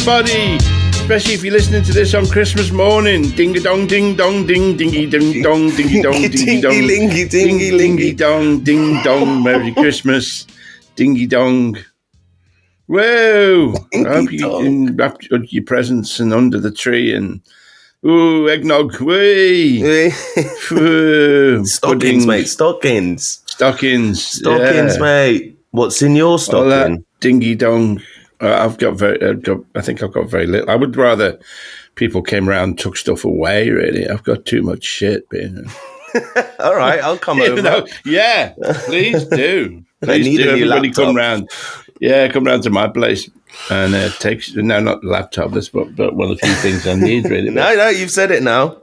everybody, especially if you're listening to this on Christmas morning. Ding-a-dong, ding-dong, ding-dingy-ding-dong, dingy-dong, dingy-dong, dingy-dingy-dong, ding-dong, Merry Christmas, dingy-dong. Whoa! I hope you wrap your presents and under the tree and eggnog, way. Stockings, pudding. Mate, stockings, yeah. Mate. What's in your stocking? All that dingy-dong. I think I've got very little. I would rather people came around and took stuff away, really. I've got too much shit. All right, I'll come over. Yeah, please do. Please do. Everybody come round. Yeah, come round to my place and not laptop, but one of the few things I need, really. No, you've said it now.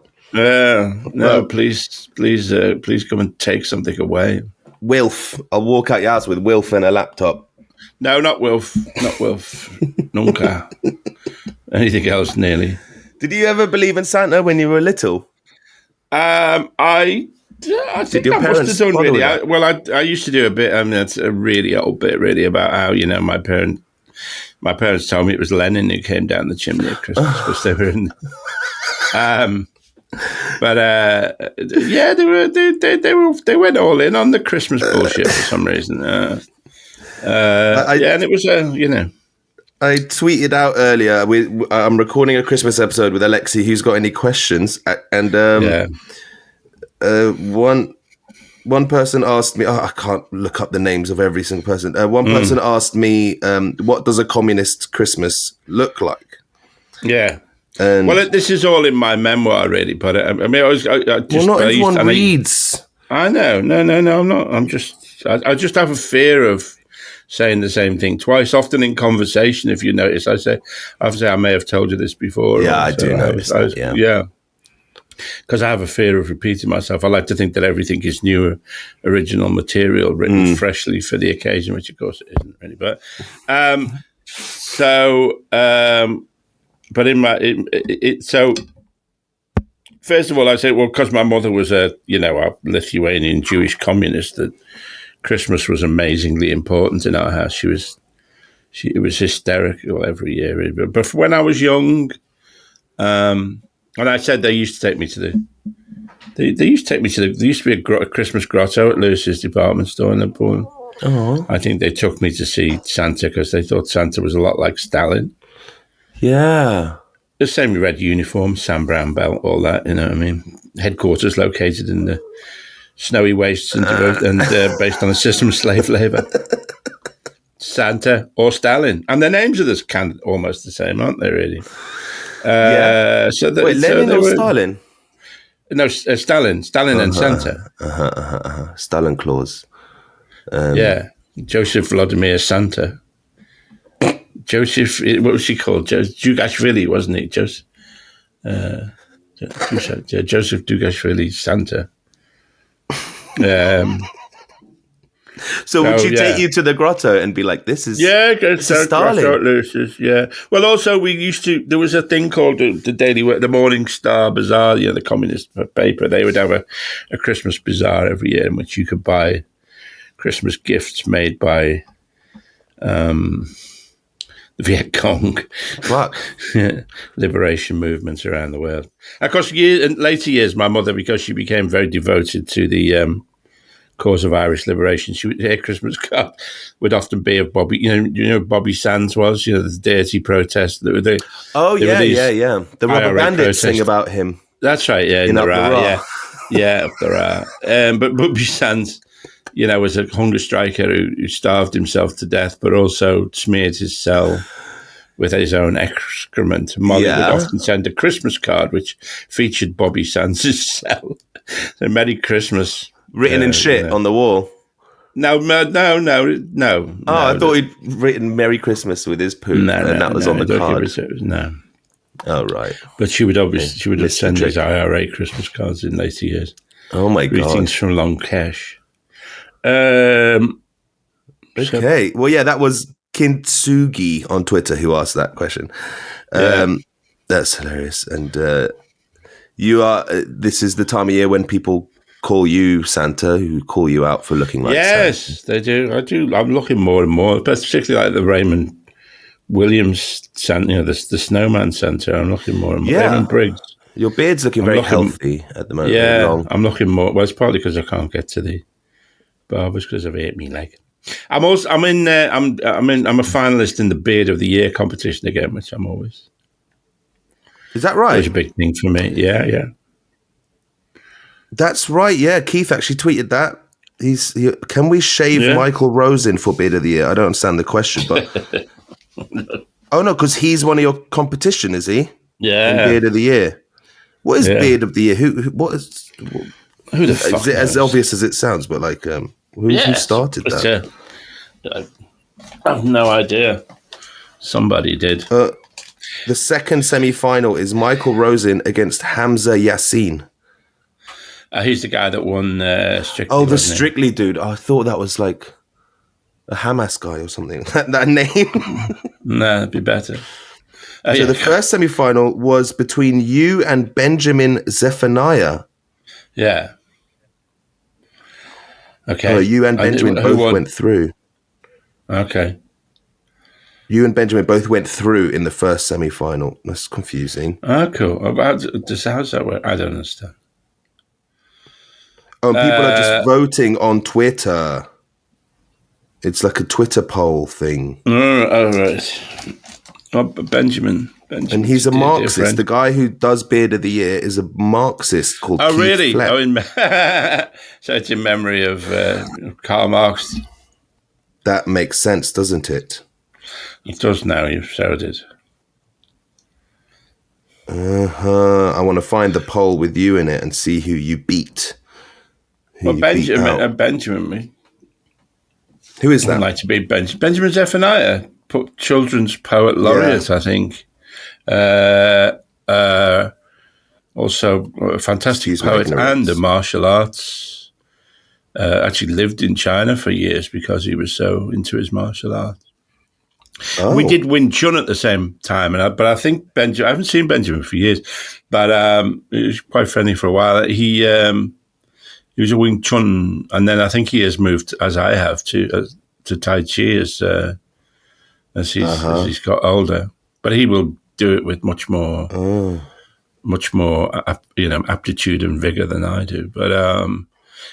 Please come and take something away. Wilf. I'll walk out your house with Wilf and a laptop. No, not Wilf. Nunca. Anything else, nearly. Did you ever believe in Santa when you were little? I think I must have done really. I used to do a bit. That's a really old bit, really, about how my parents told me it was Lenin who came down the chimney at Christmas because they were in. They went all in on the Christmas bullshit for some reason. And it was I tweeted out earlier. I'm recording a Christmas episode with Alexei, who's got any questions, and one person asked me. I can't look up the names of every single person. One person asked me, "What does a communist Christmas look like?" Yeah. And this is all in my memoir, really. But I just not everyone reads. I know. No. I'm not. I just have a fear of saying the same thing twice. Often in conversation, if you notice, I say I may have told you this before. Yeah, I do notice that. Yeah. Because I have a fear of repeating myself. I like to think that everything is new, original material written freshly for the occasion, which of course it isn't really. But so first of all, I say, because my mother was a Lithuanian Jewish communist, that Christmas was amazingly important in our house. It was hysterical every year. Really. But when I was young, and I said they used to take me to there used to be a Christmas grotto at Lewis's department store in Liverpool. Oh. I think they took me to see Santa because they thought Santa was a lot like Stalin. Yeah. The same red uniform, Sam Brown belt, all that, Headquarters located in the snowy wastes and based on a system of slave labor. Santa or Stalin. And their names are kind of almost the same, aren't they, really? Yeah. Lenin or Stalin? No, Stalin. Stalin and Santa. Stalin Claus. Joseph Vladimir Santa. Joseph, what was he called? Dugashvili, wasn't he? Joseph Dugashvili Santa. So would you take you to the grotto and be like, "This is go to Stalin"? Yeah. Well, also there was a thing called the Morning Star Bazaar. The communist paper. They would have a Christmas bazaar every year in which you could buy Christmas gifts made by the Viet Cong. What? Liberation movements around the world. Of course, in later years, my mother, because she became very devoted to the cause of Irish liberation, her Christmas card would often be of Bobby. Bobby Sands was. The dirty protest. Yeah. The rubber bandits sing about him. That's right. Yeah, in the Ra. Yeah, up the Ra. But Bobby Sands, was a hunger striker who starved himself to death, but also smeared his cell with his own excrement. Molly would often send a Christmas card which featured Bobby Sands' cell. So Merry Christmas. Written in shit on the wall. No. I thought he'd written Merry Christmas with his poo, that was on the card. No. Oh, right. But she would have sent these IRA Christmas cards in later years. Oh, my God. Greetings from Long Kesh. Okay. Well, that was Kintsugi on Twitter who asked that question. That's hilarious. And this is the time of year when people call you Santa, who call you out for looking like Santa. Yes, they do. I do. I'm looking more and more, particularly like the Raymond Williams Centre, the Snowman Centre. I'm looking more and more. Yeah. Raymond Briggs. Your beard's looking very healthy at the moment. Yeah, long. I'm looking more. Well, it's probably because I can't get to the barbers because I've ate me leg. I'm a finalist in the Beard of the Year competition again, which I'm always. Is that right? It's a big thing for me. Yeah. That's right. Yeah, Keith actually tweeted that. Can we shave Michael Rosen for Beard of the Year? I don't understand the question, but oh no, because he's one of your competition, is he? Yeah. In Beard of the Year. What is Beard of the Year? Who the fuck? Is it as obvious as it sounds? But like, who started that? I have no idea. Somebody did. The second semi-final is Michael Rosen against Hamza Yassin. He's the guy that won Strictly. Oh, the Strictly dude. I thought that was like a Hamas guy or something. that name. No, that'd be better. So the first semi-final was between you and Benjamin Zephaniah. Yeah. Okay. You and Benjamin both went through. Okay. You and Benjamin both went through in the first semi-final. That's confusing. Oh, cool. How's that work? I don't understand. Oh, people are just voting on Twitter. It's like a Twitter poll thing. Oh, right. Oh, Benjamin. And he's a Marxist. The guy who does Beard of the Year is a Marxist called Keith really? Fleck. So it's in memory of Karl Marx. That makes sense, doesn't it? It does now. You've showed it. I want to find the poll with you in it and see who you beat. Benjamin. Who is that? I'd like to be Benjamin Zephaniah, children's poet laureate, I think. Also a fantastic poet and a martial arts. Actually lived in China for years because he was so into his martial arts. Oh. We did Wing Chun at the same time, but I think Benjamin. I haven't seen Benjamin for years, but he was quite friendly for a while. He was a Wing Chun, and then I think he has moved, as I have, to Tai Chi as he's got older. But he will do it with much more aptitude and vigor than I do. But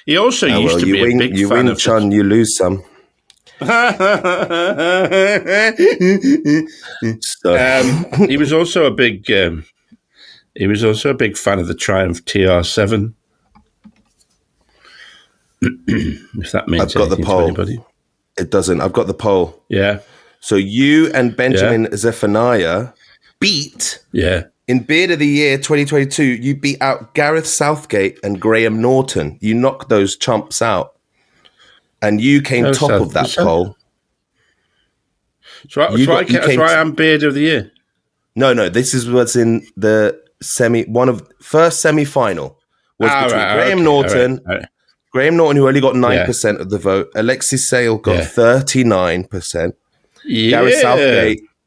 he also used to be a big fan of... You win Chun, you lose some. He was also a big fan of the Triumph TR7. If that means I've got the poll. Anybody. It doesn't. I've got the poll. Yeah. So you and Benjamin Zephaniah beat in Beard of the Year 2022. You beat out Gareth Southgate and Graham Norton. You knocked those chumps out, and you came top of that poll. So I am Beard of the Year. No. This is what's in the first semi-final was between Graham Norton. Right. Graham Norton, who only got 9% of the vote. Alexei Sale got 39%. Yeah.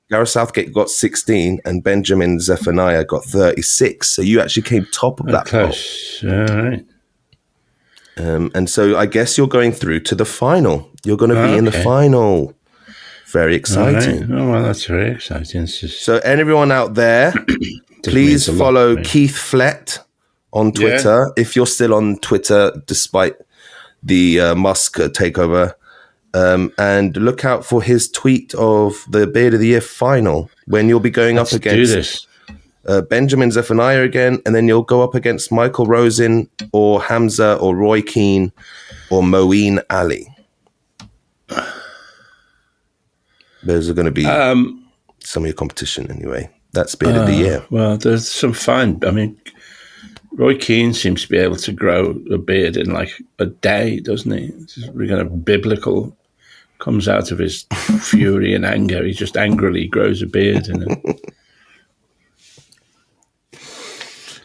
Gareth Southgate got 16%, and Benjamin Zephaniah got 36%. So you actually came top of that poll. All right. And so I guess you're going through to the final. You're going to be in the final. Very exciting. Right. Oh, well, that's very exciting. So everyone out there, please follow Keith Flett on Twitter, if you're still on Twitter despite the Musk takeover, and look out for his tweet of the Beard of the Year final when you'll be going up against Benjamin Zephaniah again, and then you'll go up against Michael Rosen or Hamza or Roy Keane or Moeen Ali. Those are going to be some of your competition anyway. That's Beard of the Year. Well, there's some fine. I mean, Roy Keane seems to be able to grow a beard in like a day, doesn't he? It's really kind of biblical. Comes out of his fury and anger. He just angrily grows a beard.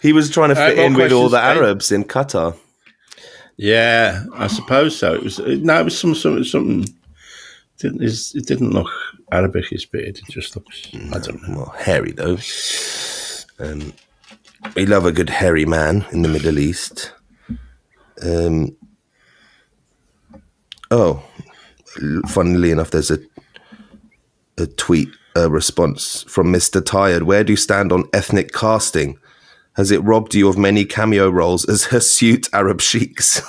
He was trying to fit in with all the Arabs in Qatar. Yeah, I suppose so. It was something. It didn't look Arabic, his beard. It just looks, I don't know. Well, hairy though. We love a good hairy man in the Middle East. Funnily enough, there's a tweet response from Mr. Tired. Where do you stand on ethnic casting? Has it robbed you of many cameo roles as hirsute Arab sheiks?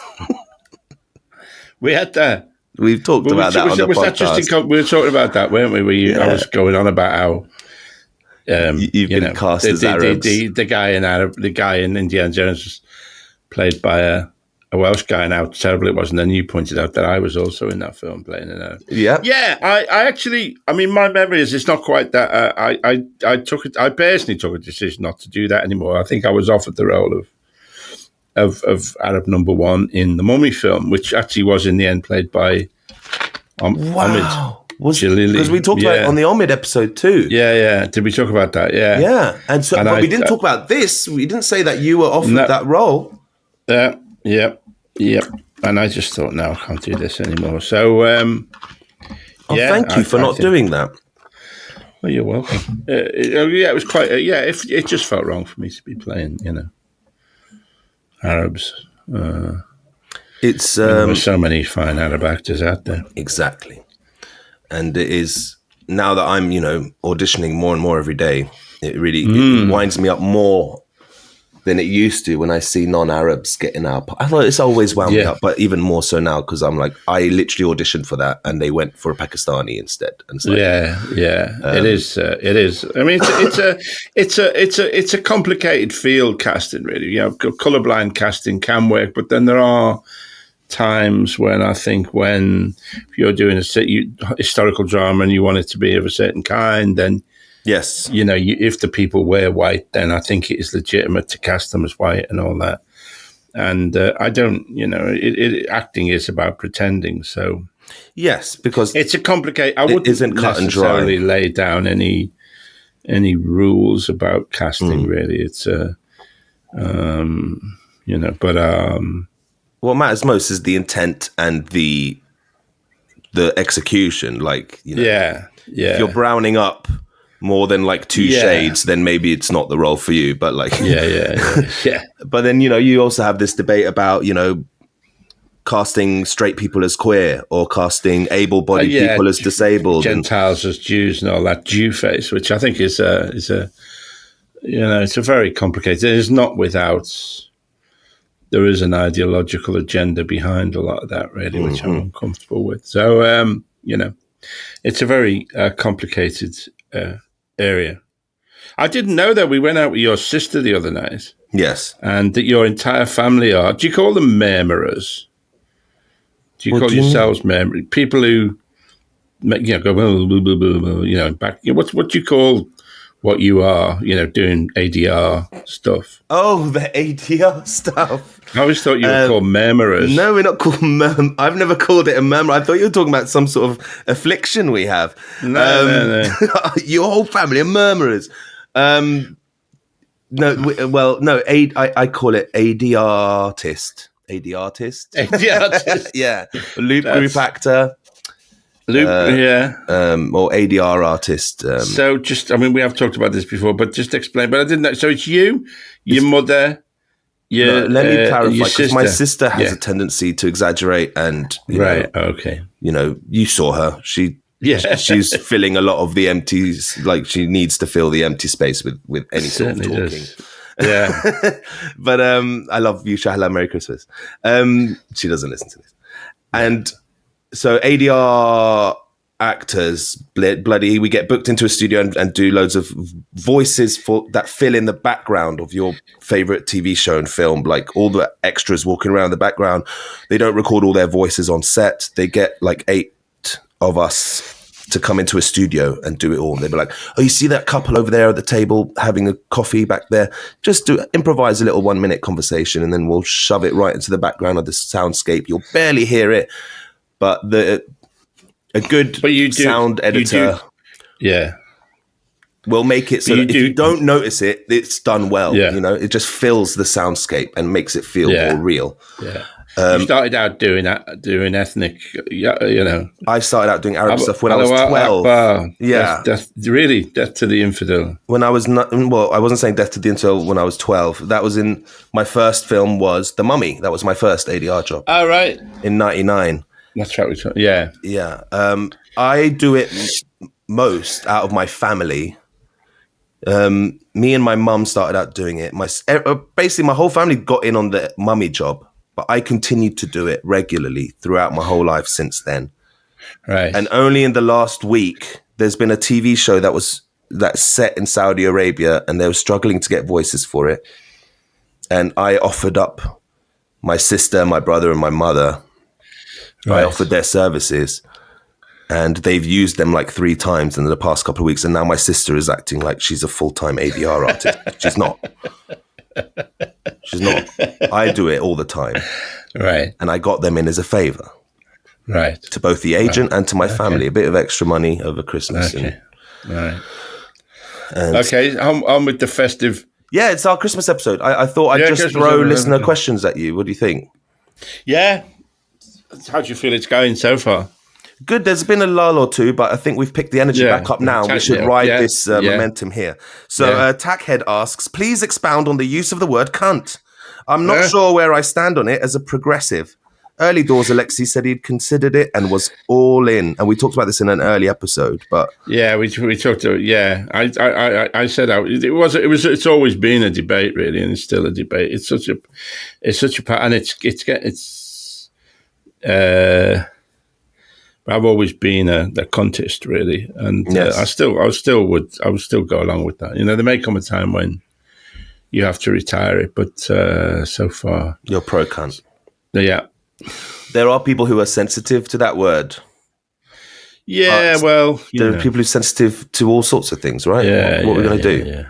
We had that. We've talked about that on the podcast. We were talking about that, weren't we? I was going on about how you've been cast as Arabs. The guy in Indiana Jones was played by a Welsh guy, and how terrible it was. And then you pointed out that I was also in that film playing an Arab. Yeah. I actually, I mean, my memory is it's not quite that. I personally took a decision not to do that anymore. I think I was offered the role of Arab number one in the Mummy film, which actually was in the end played by Omid Jalili. Because we talked about it on the Omid episode too. Yeah. Did we talk about that? Yeah. Yeah. But we didn't talk about this. We didn't say that you were offered that role. Yep. And I just thought, no, I can't do this anymore. So, thank you for not doing that. Well, you're welcome. It was quite. It just felt wrong for me to be playing, Arabs. There's so many fine Arab actors out there. Exactly. And it is, now that I'm, auditioning more and more every day, it really it winds me up more than it used to when I see non-Arabs getting up. I thought it's always wound me up, but even more so now because I'm like, I literally auditioned for that and they went for a Pakistani instead. And it's like, it is. I mean, it's a complicated field, casting, really. Colorblind casting can work, but then there are times when I think if you're doing a historical drama and you want it to be of a certain kind, then yes, if the people were white, then I think it is legitimate to cast them as white and all that. And I don't, acting is about pretending. So yes, because it's a complicated. I wouldn't isn't cut and dry. Necessarily lay down any rules about casting. Really, it's what matters most is the intent and the execution. Like, if you're browning up more than like two shades, then maybe it's not the role for you. But like, yeah. But then, you also have this debate about, casting straight people as queer or casting able-bodied people as disabled, Gentiles as Jews, and all that Jew face, which I think is it's a very complicated. It is not without. There is an ideological agenda behind a lot of that, really, which I'm uncomfortable with. So, it's a very complicated area. I didn't know that. We went out with your sister the other night. Yes. And that your entire family are, do you call them murmurers? Do you call yourselves murmurers? People who, go, blah, blah, blah, blah, back. What do you call what you are, doing ADR stuff? Oh, the ADR stuff. I always thought you were called murmurers. No, we're not called murmur. I've never called it a murmur. I thought you were talking about some sort of affliction we have. No. Your whole family are murmurers. I call it AD artist. AD artist? AD artist. Yeah. Loop group actor. Or ADR artist. So we have talked about this before, but just explain. But I didn't know. So it's you, your mother, let me clarify, because my sister has a tendency to exaggerate and, okay. You saw her. She's filling a lot of the empties, like she needs to fill the empty space with any sort of talking. Does. Yeah. But I love you, Shahla. Merry Christmas. She doesn't listen to this. And so ADR actors, bloody, we get booked into a studio and do loads of voices that fill in the background of your favorite TV show and film, like all the extras walking around the background. They don't record all their voices on set. They get like 8 of us to come into a studio and do it all. And they'd be like, oh, you see that couple over there at the table having a coffee back there? Just improvise a little 1-minute conversation and then we'll shove it right into the background of the soundscape. You'll barely hear it, but a good sound editor will make it so that if you don't notice it, it's done well. Yeah. It just fills the soundscape and makes it feel more real. Yeah. You started out doing ethnic, I started out doing Arab stuff when I was 12. Death to the infidel. When I was not, I wasn't saying Death to the infidel when I was 12. That was in my first film was The Mummy. That was my first ADR job. Oh, right. In 99. That's right. Yeah. Yeah. I do it most out of my family. Me and my mum started out doing it. Basically, my whole family got in on the mummy job, but I continued to do it regularly throughout my whole life since then. Right. And only in the last week, there's been a TV show that's set in Saudi Arabia, and they were struggling to get voices for it. And I offered up my sister, my brother, and my mother. Right. I offered their services. And they've used them like 3 times in the past couple of weeks. And now my sister is acting like she's a full-time ADR artist. She's not. She's not. I do it all the time. Right. And I got them in as a favor. Right. To both the agent and to my family. A bit of extra money over Christmas. Okay. Right. Okay. On with the festive. Yeah, it's our Christmas episode. I thought I'd just throw listener questions at you. What do you think? Yeah. How do you feel it's going so far? Good. There's been a lull or two, but I think we've picked the energy back up now. We should ride this momentum here. So Tackhead asks, please expound on the use of the word cunt. I'm not sure where I stand on it as a progressive. Early doors, Alexei said he'd considered it and was all in. And we talked about this in an early episode, but yeah, we talked about I said it's always been a debate, really, and it's still a debate. It's such a part, and I've always been a contest, really, and I would still go along with that. You know, there may come a time when you have to retire it, but so far you're pro cunt. Yeah, there are people who are sensitive to that word. Yeah, there are people who are sensitive to all sorts of things, right? Yeah, what we're going to do? Yeah.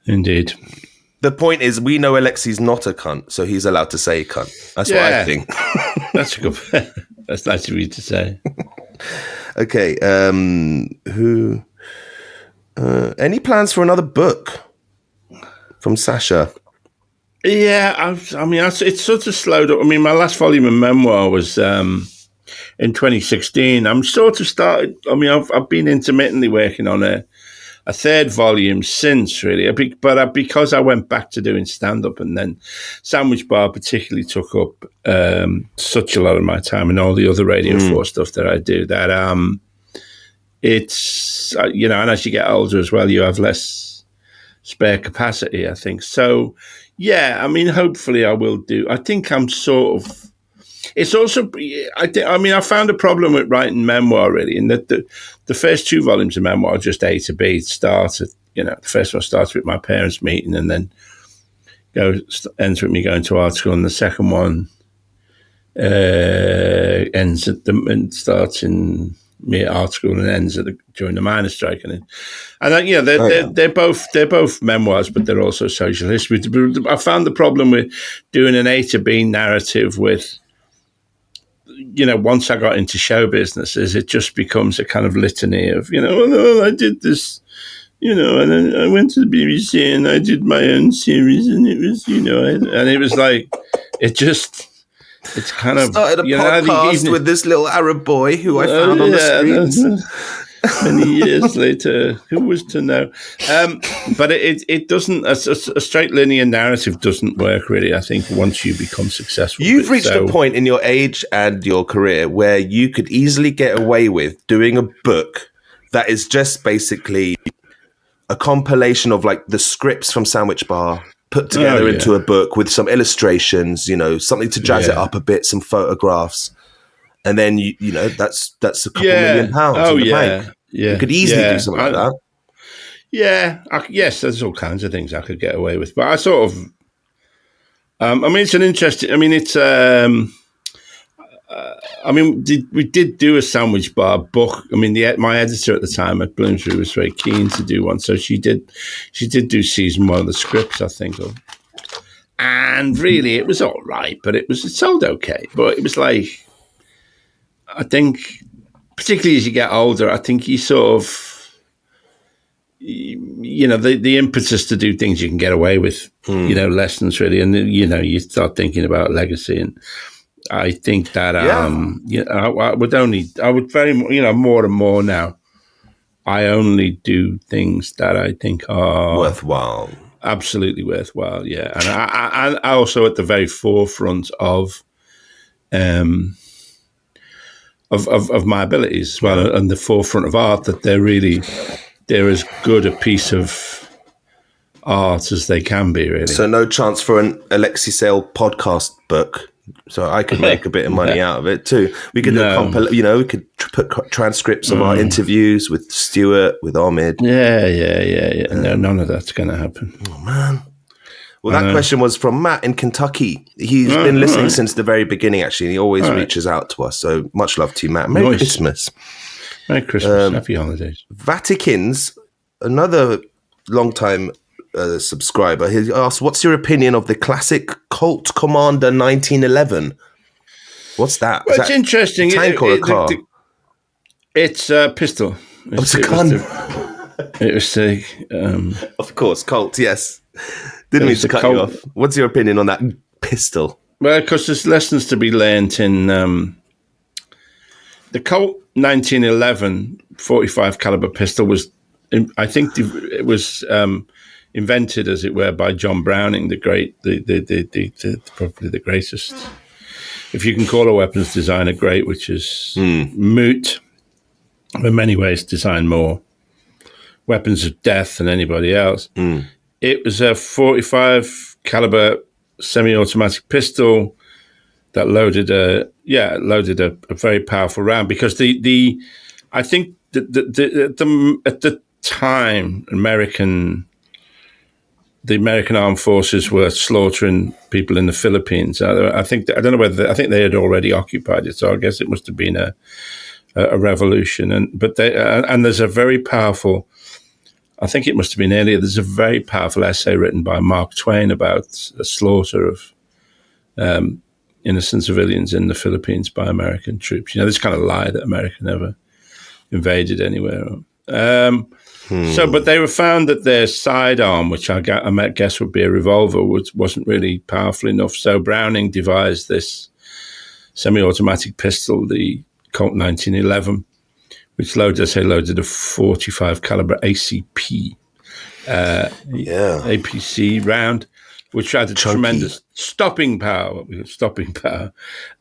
Indeed. The point is, we know Alexei's not a cunt, so he's allowed to say cunt. That's what I think. That's a good. That's nice of you to say. Okay. Any plans for another book from Sasha? Yeah, it's sort of slowed up. I mean, my last volume of memoir was in 2016. I'm sort of started. I mean, I've been intermittently working on a third volume since, really, but because I went back to doing stand-up, and then Sandwich Bar particularly took up such a lot of my time, and all the other Radio 4 stuff that I do, that it's, and as you get older as well, you have less spare capacity, I think. So, yeah, I mean, hopefully I will do. I think I'm sort of, it's also, I found a problem with writing memoir, really, in that the first 2 volumes of memoir, just A to B, started, the first one starts with my parents' meeting, and then ends with me going to art school, and the second one starts in me at art school and ends during the miners' strike, they're both memoirs, but they're also social history. I found the problem with doing an A to B narrative with, once I got into show businesses, it just becomes a kind of litany of, I did this, and then I went to the BBC and I did my own series, and it was, and it was like, it's kind of started a podcast with this little Arab boy who I found on the streets. Many years later, who was to know? But it doesn't. A straight linear narrative doesn't work, really. I think once you become successful, you've reached a point in your age and your career where you could easily get away with doing a book that is just basically a compilation of like the scripts from Sandwich Bar put together into a book with some illustrations, something to jazz it up a bit, some photographs. And then that's a couple £1 million in the bank. You could easily do something like that. Yeah, yes, there's all kinds of things I could get away with, but I sort of, it's an interesting. We did do a Sandwich Bar book. I mean, my editor at the time at Bloomsbury was very keen to do one, so she did do season 1 of the scripts, I think, and really it was all right, but it sold okay, but it was like, I think, particularly as you get older, I think you sort of, the impetus to do things you can get away with, lessons, really. And, you start thinking about legacy. And I think that, I would very, more and more now, I only do things that I think are worthwhile. Absolutely worthwhile, yeah. And I also at the very forefront of, of my abilities as well, and the forefront of art, that they're as good a piece of art as they can be, really. So no chance for an Alexei Sale podcast book. So I could make a bit of money out of it too. We could we could put transcripts of our interviews with Stuart, with Ahmed. Yeah. No, none of that's going to happen. Oh man. Well, that question was from Matt in Kentucky. He's been listening since the very beginning, actually. And he always reaches out to us. So much love to you, Matt. Merry Christmas. Merry Christmas. Happy holidays. Vatican's, another long-time subscriber, he asked, what's your opinion of the classic Colt Commander 1911? What's that? Well, it's interesting. A tank or a car? It's a pistol. It's a gun. It was the... of course, Colt, yes. Didn't mean to cut you off. What's your opinion on that pistol? Well, because there's lessons to be learnt in... the Colt 1911 .45 caliber pistol was... I think it was... invented, as it were, by John Browning, probably the greatest, if you can call a weapons designer great, which is moot. In many ways, designed more weapons of death than anybody else. It was a .45 caliber semi-automatic pistol that loaded a very powerful round, because I think at the time the American armed forces were slaughtering people in the Philippines. I think they had already occupied it, so I guess it must have been a revolution. But there's a very powerful. I think it must have been earlier. There's a very powerful essay written by Mark Twain about the slaughter of innocent civilians in the Philippines by American troops. This kind of lie that America never invaded anywhere. But they were found that their sidearm, which I guess would be a revolver, wasn't really powerful enough. So Browning devised this semi-automatic pistol, the Colt 1911, which loaded a .45 caliber ACP, APC round, which had a tremendous stopping power,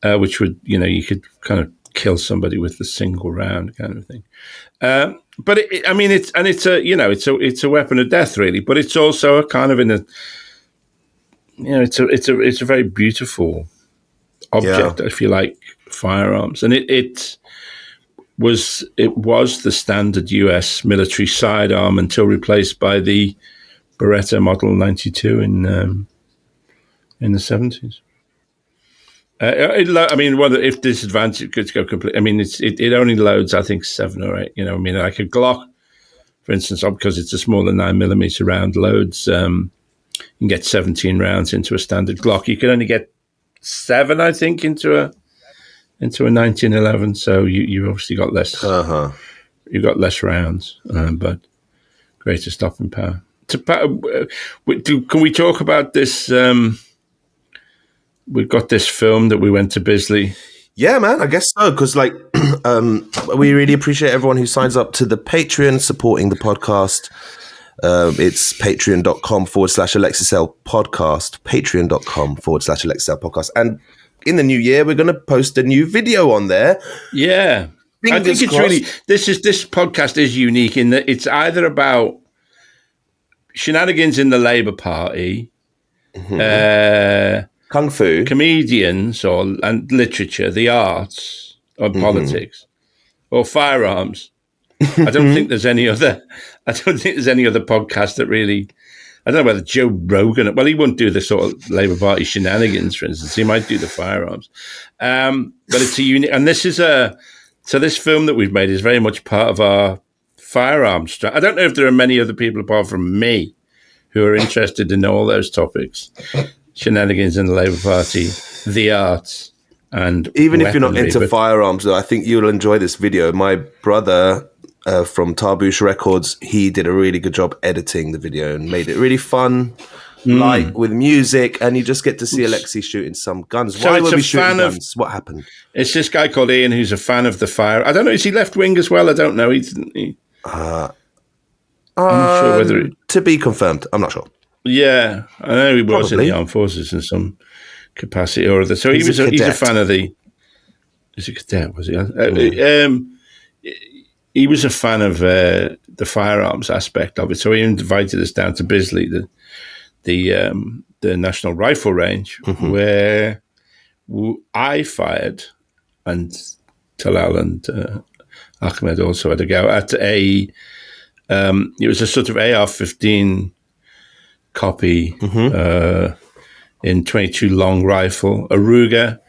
which would, you could kind of kill somebody with a single round kind of thing. But it's a weapon of death, really. But it's also a kind of it's a very beautiful object, if you like, firearms, and it was the standard U.S. military sidearm until replaced by the Beretta Model 92 in the 70s. If disadvantage could go complete, it only loads, I think, 7 or 8. Like a Glock, for instance, because it's a smaller 9mm round, loads. You can get 17 rounds into a standard Glock. You can only get 7, I think, into a 1911. So you obviously got less. You got less rounds, but greater stopping power. Can we talk about this? We've got this film that we went to Bisley. Yeah, man, I guess so. Because, we really appreciate everyone who signs up to the Patreon supporting the podcast. It's patreon.com/AlexeiSale podcast. Patreon.com/AlexeiSale podcast. And in the new year, we're going to post a new video on there. Yeah. I think it's really, this podcast is unique in that it's either about shenanigans in the Labour Party, Kung Fu, comedians, and literature, the arts, or politics, or firearms. I don't think there's any other. I don't think there's any other podcast that really. I don't know whether Joe Rogan. Well, he wouldn't do the sort of Labour Party shenanigans, for instance. He might do the firearms, but it's a unique. And this is this film that we've made is very much part of our firearms. I don't know if there are many other people apart from me who are interested in all those topics. Shenanigans in the Labour Party, the arts, and even if you're not into firearms, though, I think you'll enjoy this video. My brother from Tarboosh Records, he did a really good job editing the video and made it really fun, light with music, and you just get to see Alexei shooting some guns. So why were we shooting guns? What happened? It's this guy called Ian who's a fan of the fire. I don't know. Is he left wing as well? I don't know. I'm not sure whether to be confirmed. I'm not sure. Yeah, I know he was in the armed forces in some capacity or other. So he's a fan of the. Is a cadet, was he? He was a fan of the firearms aspect of it, so he invited us down to Bisley, the National Rifle Range, where I fired, and Talal and Ahmed also had a go at it was a sort of AR-15 copy in 22 long rifle, a Ruger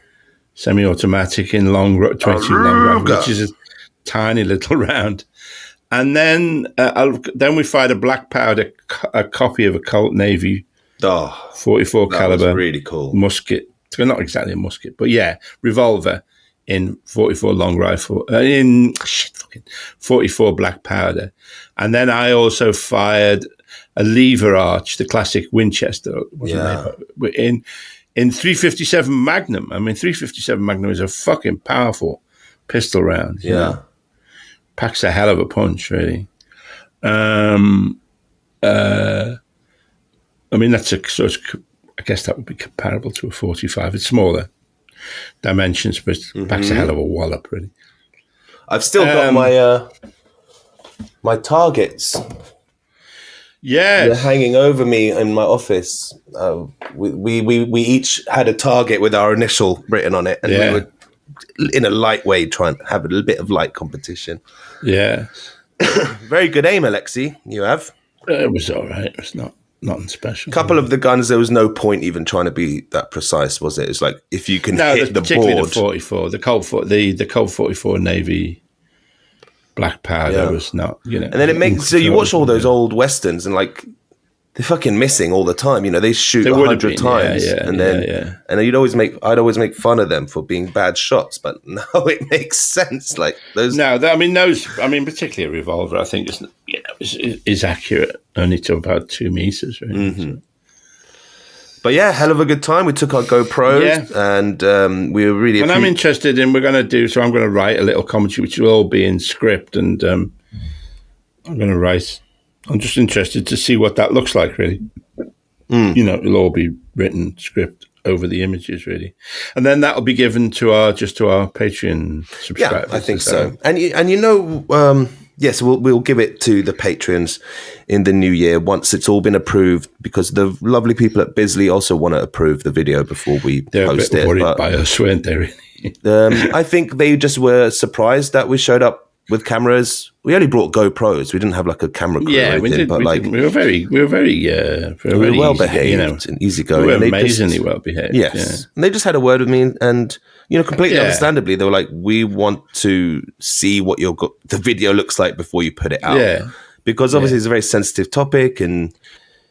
semi-automatic in 22 long rifle, which is a tiny little round. And then we fired a black powder a copy of a Colt Navy 44 caliber really cool musket. Well, not exactly a musket, but yeah, revolver in 44 long rifle in 44 black powder. And then I also fired a lever arch, the classic Winchester, in 357 Magnum. I mean, 357 Magnum is a fucking powerful pistol round. Yeah. Packs a hell of a punch, really. I mean, I guess that would be comparable to a 45. It's smaller dimensions, but packs a hell of a wallop, really. I've still got my targets. Yeah, they're hanging over me in my office. We each had a target with our initial written on it, and we were in a lightweight trying to have a little bit of light competition. Yeah, very good aim, Alexei. You have. It was all right. It was nothing special. A couple of the guns, there was no point even trying to be that precise, was it? It's like if you can hit the particularly board. The 44, the Colt 44 Navy black powder was not, And then it makes so you watch all those old westerns and like they're fucking missing all the time. They shoot 100 times, and then I'd always make fun of them for being bad shots, but now it makes sense. Like those. No, particularly a revolver, I think is accurate only to about 2 meters, really. Mm-hmm. But yeah, hell of a good time. We took our GoPros and we were really. And I'm interested in. I'm going to write a little commentary, which will all be in script, and I'm going to write. I'm just interested to see what that looks like, really. It'll all be written script over the images, really, and then that'll be given to our Patreon subscribers. Yeah, I think so. Yes, we'll give it to the patrons in the new year once it's all been approved, because the lovely people at Bisley also want to approve the video before we post it. They're worried by us, weren't they? Really? I think they just were surprised that we showed up with cameras. We only brought GoPros. We didn't have like a camera crew. Yeah, we were very well behaved and easygoing. We were amazingly well behaved. Yes, and they just had a word with me, and completely understandably, they were like, "We want to see what the video looks like before you put it out." Yeah, because obviously it's a very sensitive topic, and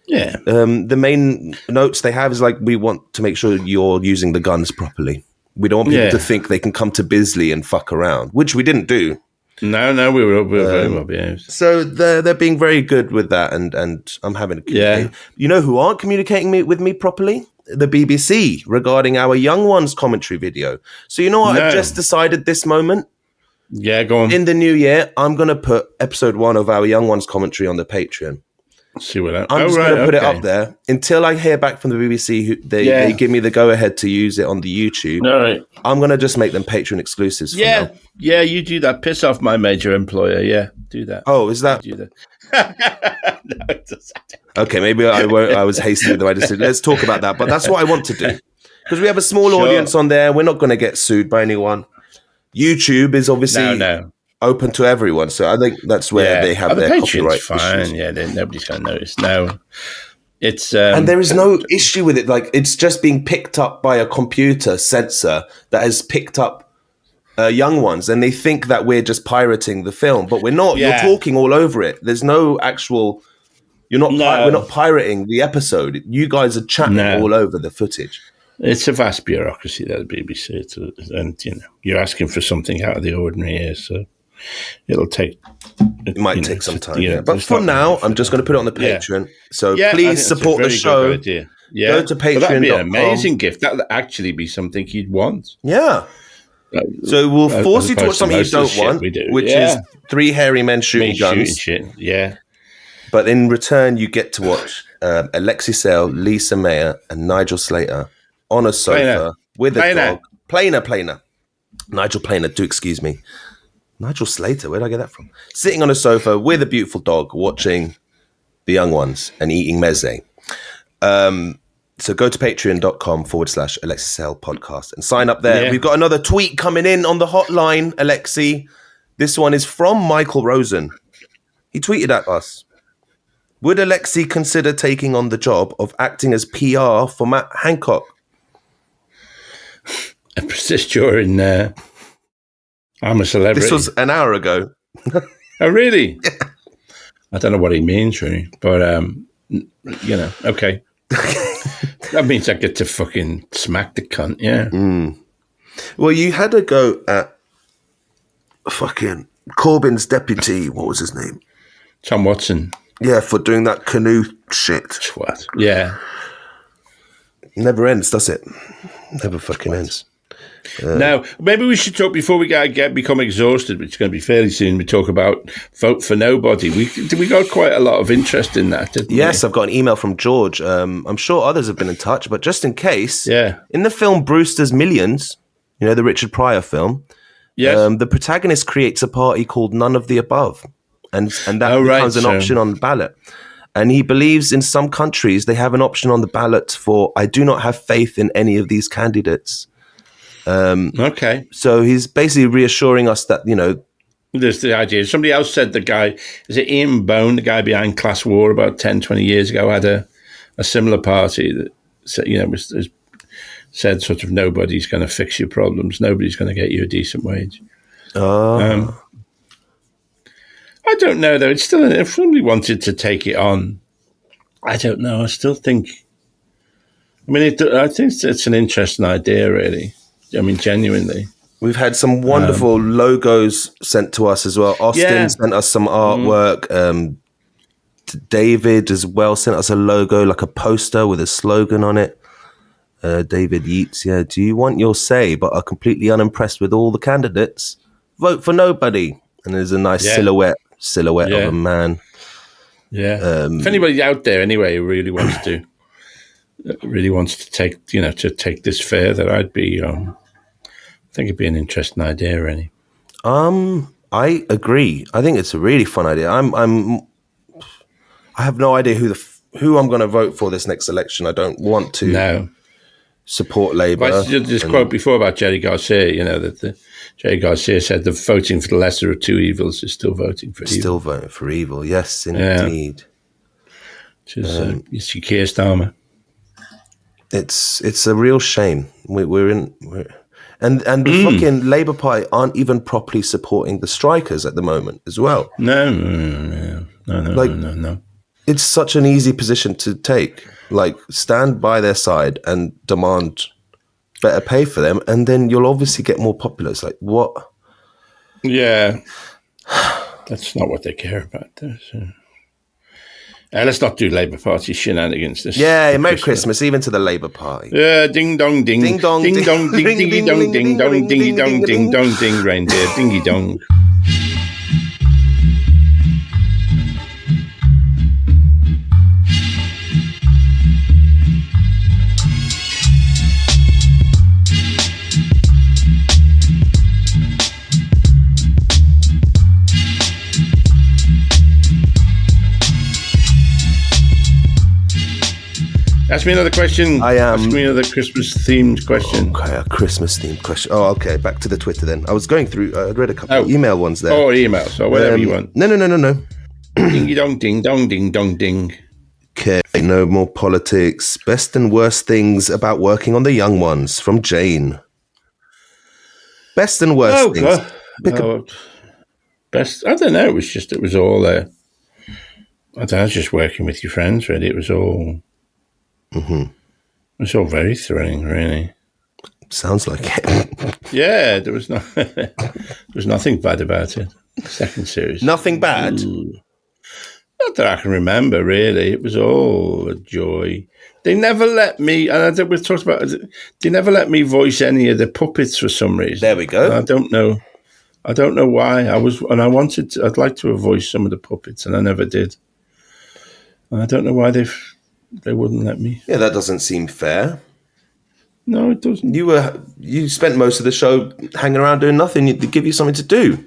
the main notes they have is like, we want to make sure you're using the guns properly. We don't want people to think they can come to Bisley and fuck around, which we didn't do. No, we were very well behaved. So they're being very good with that, and I'm having a You know who aren't communicating with me properly? The BBC regarding our Young Ones commentary video. So you know what? I've just decided this moment. Yeah, go on. In the new year, I'm going to put episode 1 of our Young Ones commentary on the Patreon. See what that. I'm just going to put it up there until I hear back from the BBC. They give me the go ahead to use it on the YouTube. All right. I'm going to just make them Patreon exclusives. Yeah, you do that. Piss off my major employer. Yeah, do that. Oh, is that? Do that. No, it doesn't. Okay, maybe I won't. I was hasty with the way I said. Let's talk about that. But that's what I want to do, because we have a small audience on there. We're not going to get sued by anyone. YouTube is obviously open to everyone, so I think that's where they have their copyright fine. issues. Yeah, nobody's going to notice. No, it's and there is no issue with it. Like, it's just being picked up by a computer sensor that has picked up Young Ones, and they think that we're just pirating the film, but we're not. You're talking all over it. There's no actual. You're not. We're not pirating the episode. You guys are chatting all over the footage. It's a vast bureaucracy, that BBC, and you're asking for something out of the ordinary here, so it'll take. It might take some time, but for now, I'm just going to put it on the Patreon. So please support the show. Yeah, go to Patreon.com. That'd be an amazing gift. That would actually be something you'd want. Yeah. So we'll force you to watch something you don't want, which is 3 hairy men shooting guns. Shit. Yeah. But in return, you get to watch Alexei Sale, Lisa Mayer, and Nigel Slater on a sofa with a dog. Planer. Nigel Slater, where did I get that from? Sitting on a sofa with a beautiful dog, watching The Young Ones and eating meze. So go to patreon.com/Alexei podcast and sign up there. Yeah. We've got another tweet coming in on the hotline, Alexei. This one is from Michael Rosen. He tweeted at us. Would Alexei consider taking on the job of acting as PR for Matt Hancock? I persist during I'm a Celebrity. This was an hour ago. Oh, really? Yeah. I don't know what he means, really. But, okay. That means I get to fucking smack the cunt, yeah. Well, you had a go at fucking Corbyn's deputy. What was his name? Tom Watson. Yeah, for doing that canoe shit. What? Yeah. Never ends, does it? Never fucking ends. Now, maybe we should talk before we become exhausted, which is going to be fairly soon. We talk about Vote for Nobody. We got quite a lot of interest in that, didn't we? Yes, I've got an email from George. I'm sure others have been in touch, but just in case, in the film Brewster's Millions, the Richard Pryor film, the protagonist creates a party called None of the Above, and that becomes an option on the ballot. And he believes in some countries they have an option on the ballot for I do not have faith in any of these candidates. Okay. So he's basically reassuring us that, there's the idea. Somebody else said the guy, is it Ian Bone, the guy behind Class War about 10, 20 years ago, had a similar party that said sort of nobody's going to fix your problems. Nobody's going to get you a decent wage. I don't know, though. It's still, if somebody wanted to take it on, I don't know. I still think, I think it's an interesting idea, really. I mean, genuinely. We've had some wonderful logos sent to us as well. Austin sent us some artwork. David as well sent us a logo, like a poster with a slogan on it. David Yeats, do you want your say but are completely unimpressed with all the candidates? Vote for nobody. And there's a nice silhouette of a man. Yeah. If anybody out there anyway who really wants to take, to take this further, I'd be, I think it'd be an interesting idea, really. I agree. I think it's a really fun idea. I have no idea who I'm going to vote for this next election. I don't want to support Labour. Well, this quote before about Jerry Garcia, that Jerry Garcia said the voting for the lesser of two evils is still voting for evil. Still voting for evil, yes, indeed. Which is your Keir Starmer. It's a real shame. And the fucking Labour Party aren't even properly supporting the strikers at the moment as well. No. It's such an easy position to take. Like, stand by their side and demand better pay for them, and then you'll obviously get more popular. It's like, what? Yeah. That's not what they care about, though. So. Let's not do Labour Party shenanigans. Merry Christmas, even to the Labour Party. Yeah, ding dong ding. Ding dong ding dong ding dingy dong ding dong dingy dong ding dong ding reindeer dingy dong. Ask me another question. Ask me another Christmas-themed question. Okay, a Christmas-themed question. Oh, okay. Back to the Twitter then. I was going through. I read a couple of email ones there. Oh, emails. Or whatever you want. No. Dingy dong ding dong ding dong ding. Okay, no more politics. Best and worst things about working on The Young Ones from Jane. Best and worst things. Best. I don't know. It was all. I don't know. Just working with your friends. Really, it was all. It was all very thrilling, really. Sounds like it. Yeah, there was nothing bad about it. Second series. Nothing bad? Not that I can remember, really. It was all a joy. They never let me, and I think we've talked about it, they never let me voice any of the puppets for some reason. There we go. And I don't know why. I'd like to have voiced some of the puppets, and I never did. And I don't know why they wouldn't let me. Yeah, that doesn't seem fair. No, it doesn't. You you spent most of the show hanging around doing nothing. They give you something to do.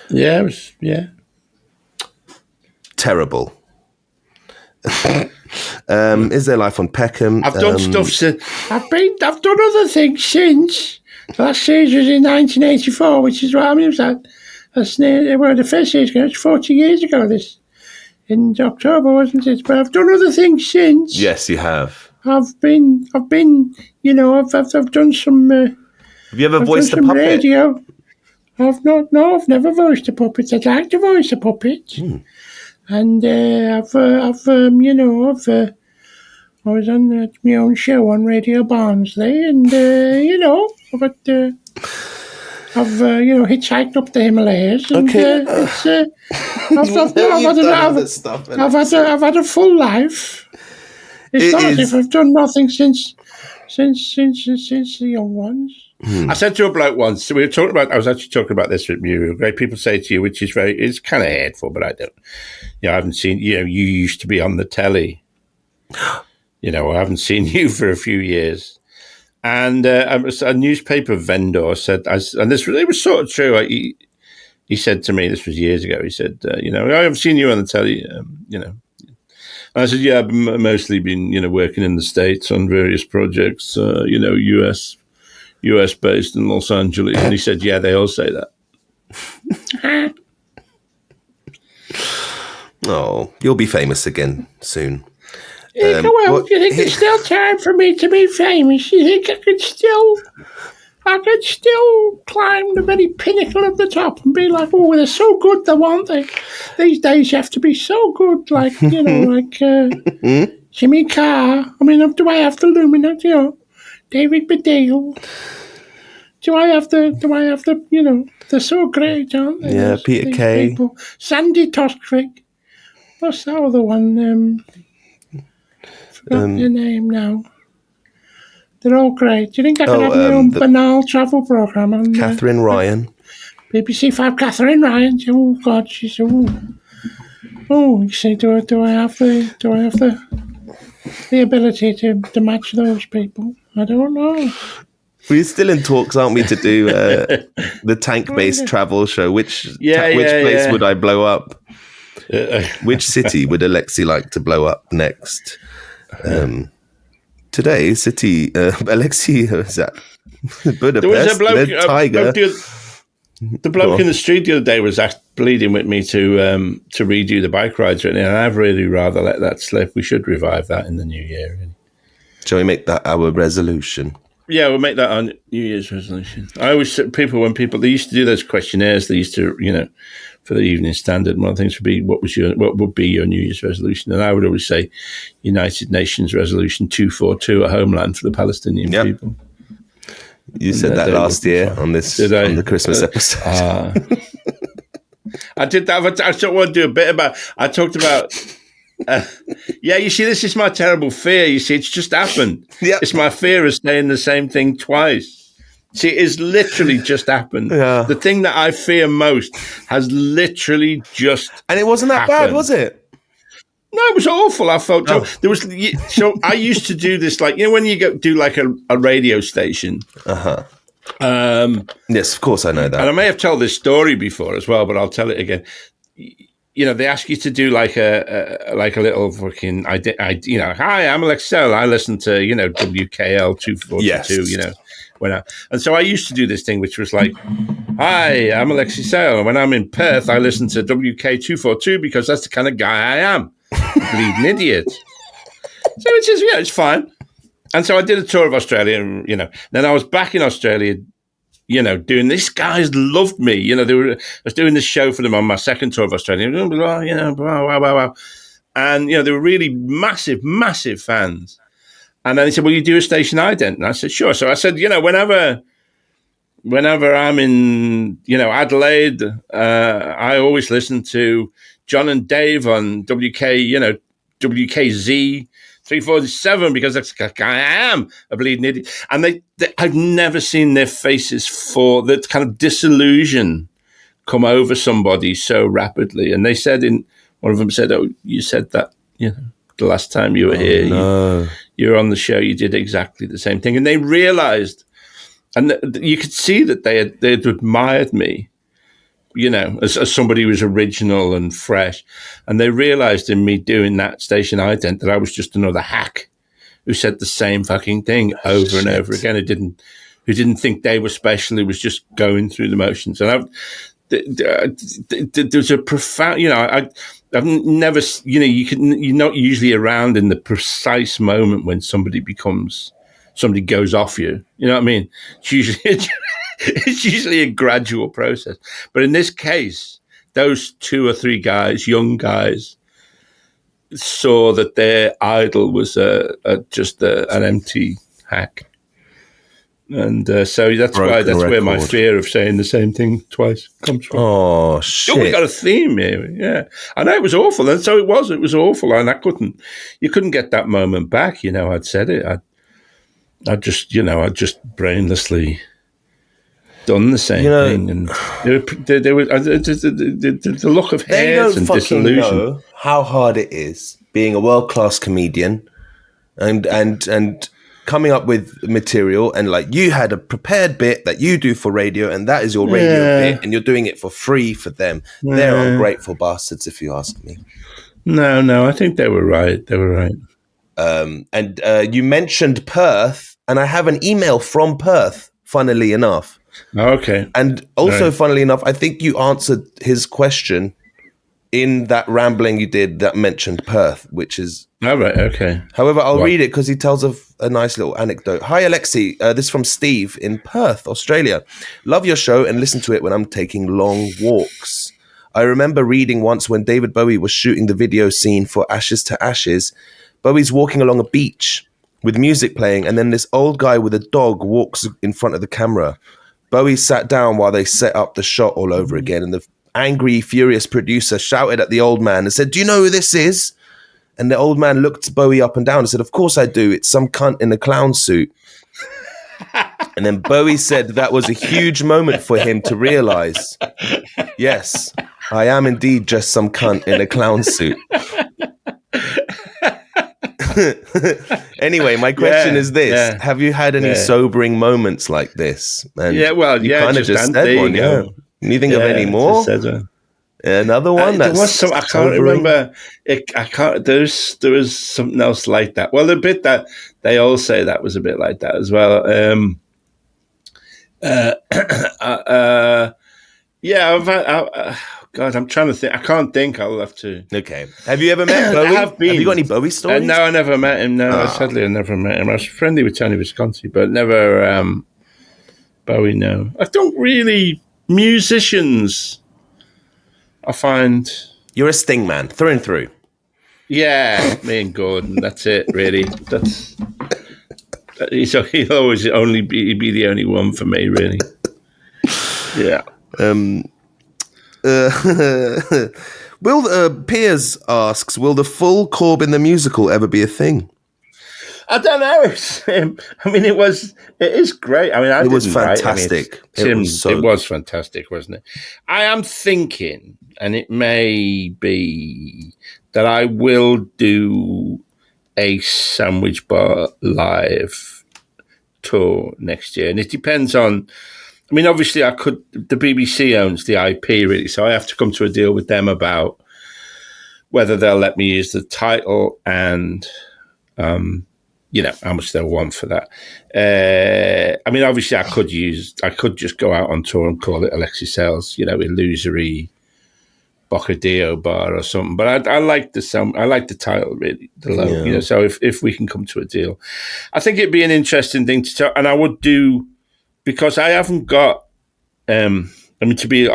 Yeah, it was, yeah. Terrible. Is There Life on Peckham? I've done stuff. I've done other things since. The last series was in 1984, which is what I mean. That's near, well, the first series was 40 years ago. This in October, wasn't it? But I've done other things since. Yes, you have. I've been. You know, I've done some. Have you ever voiced a puppet? Radio. I've not. No, I've never voiced a puppet. I'd like to voice a puppet. And I was on my own show on Radio Barnsley, and I've hitchhiked up the Himalayas, and I've had a full life. It's not as if I've done nothing since the young ones. I said to a bloke once, so I was actually talking about this with Muriel. Great people say to you, which is it's kind of hateful, but I don't. I haven't seen, you used to be on the telly. I haven't seen you for a few years. And a newspaper vendor said, and this it was sort of true. He said to me, this was years ago, he said, I've seen you on the telly, And I said, yeah, I've mostly been, working in the States on various projects, US based in Los Angeles. And he said, yeah, they all say that. Oh, you'll be famous again soon. Do you think there's still time for me to be famous? You think I could still climb the very pinnacle of the top and be like, oh, they're so good, aren't they? These days you have to be so good, like, Jimmy Carr. I mean, do I have the Luminati, David Baddiel? Do I have the, they're so great, aren't they? Yeah, Peter Kay. People. Sandy Toskvig. What's that other one? Forgot your name now. They're all great. Do you think I can have my own banal travel programme on Catherine Ryan? BBC 5 Catherine Ryan. Oh God, she's you see, do I have the ability to match those people? I don't know. We're still in talks, aren't we, to do the tank-based travel show? Which place would I blow up? Which city would Alexei like to blow up next? Today, Alexei was at Budapest. There was a bloke, Tiger. The bloke in the street the other day was pleading with me to redo the bike rides, and I'd really rather let that slip. We should revive that in the new year. Shall we make that our resolution? Yeah, we'll make that our New Year's resolution. I always say when people they used to do those questionnaires, they used to, for the Evening Standard, one of the things would be what would be your New Year's resolution? And I would always say United Nations Resolution 242, a homeland for the Palestinian people. You said that last year on the Christmas episode. I did that. I sort of want to do a bit about. I talked about. You see, this is my terrible fear. You see, it's just happened. Yep. It's my fear of saying the same thing twice. See, it's literally just happened. Yeah. The thing that I fear most has literally just and it wasn't that bad, was it? No, it was awful. I felt there was. So I used to do this, like when you go do like a radio station. Yes, of course I know that. And I may have told this story before as well, but I'll tell it again. They ask you to do like a little fucking, hi, I'm Alexei. I listen to, WKL 242, yes. And so I used to do this thing, which was like, hi, I'm Alexei Sale. When I'm in Perth, I listen to WK 242 because that's the kind of guy I am. Bleeding idiot. So it's just, it's fine. And so I did a tour of Australia and, then I was back in Australia, doing this. Guys loved me. I was doing this show for them on my second tour of Australia. Wow. And, they were really massive, massive fans. And then he said, will you do a station ident? And I said, sure. So I said, whenever I'm in, Adelaide, I always listen to John and Dave on WKZ 347 because that's the guy I am, a bleeding idiot. And I've never seen their faces for that kind of disillusion come over somebody so rapidly. And they said one of them said, oh, you said that, the last time you were here, no. you were on the show, you did exactly the same thing. And they realized and you could see that they'd admired me, as somebody who was original and fresh, and they realised in me doing that station ident that I was just another hack who said the same fucking thing over and over again. Who didn't think they were special, who was just going through the motions. And there's a profound, I've never, you're not usually around in the precise moment when somebody goes off you. You know what I mean? It's usually a gradual process. But in this case, those 2 or 3 guys, young guys, saw that their idol was just an empty hack. And so that's where my fear of saying the same thing twice comes from. Oh, shit. We got a theme here. Yeah. I know it was awful. And so it was awful. And you couldn't get that moment back. I'd said it. I'd just brainlessly done the same thing. And there was the look of hate and disillusion. They don't know how hard it is being a world-class comedian and coming up with material, and like you had a prepared bit that you do for radio, and that is your radio bit, and you're doing it for free for them. Yeah. They're ungrateful bastards, if you ask me. No, I think they were right. And you mentioned Perth, and I have an email from Perth, funnily enough. Okay. And also, funnily enough, I think you answered his question in that rambling you did that mentioned Perth, which is... Oh, right, okay. However, I'll read it because he tells a nice little anecdote. Hi, Alexei. This is from Steve in Perth, Australia. Love your show and listen to it when I'm taking long walks. I remember reading once when David Bowie was shooting the video scene for Ashes to Ashes, Bowie's walking along a beach with music playing, and then this old guy with a dog walks in front of the camera. Bowie sat down while they set up the shot all over again, and the angry, furious producer shouted at the old man and said, "Do you know who this is?" And the old man looked Bowie up and down and said, "Of course I do. It's some cunt in a clown suit." And then Bowie said that was a huge moment for him to realize, yes, I am indeed just some cunt in a clown suit. Anyway, my question is this. Yeah. Have you had any sobering moments like this? And you kind of just said one, yeah. Can you think of any more? Another one there was some. I can't remember. There was something else like that. Well, the bit that they all say that was a bit like that as well. God, I'm trying to think. I can't think. I'll have to. Okay. Have you ever met Bowie? Have you got any Bowie stories? No, I never met him. No, sadly, I never met him. I was friendly with Tony Visconti, but never Bowie. No, I don't really. Musicians, I find... You're a sting man, through and through. Yeah, me and Gordon, that's it, really. He'll always only be the only one for me, really. Yeah. Piers asks, will the full Corbyn the musical ever be a thing? I don't know. It is great. I mean, it was fantastic. It was fantastic, wasn't it? I am thinking, and it may be that I will do a Sandwich Bar live tour next year, and it depends on. I mean, obviously, the BBC owns the IP, really, so I have to come to a deal with them about whether they'll let me use the title and. How much they'll want for that. I mean, obviously, I could just go out on tour and call it Alexei Sales, illusory Bocadillo bar or something. But I like the sound. I like the title, really, the logo. Yeah. So if we can come to a deal, I think it'd be an interesting thing to tell. And I would do, because I haven't got. To be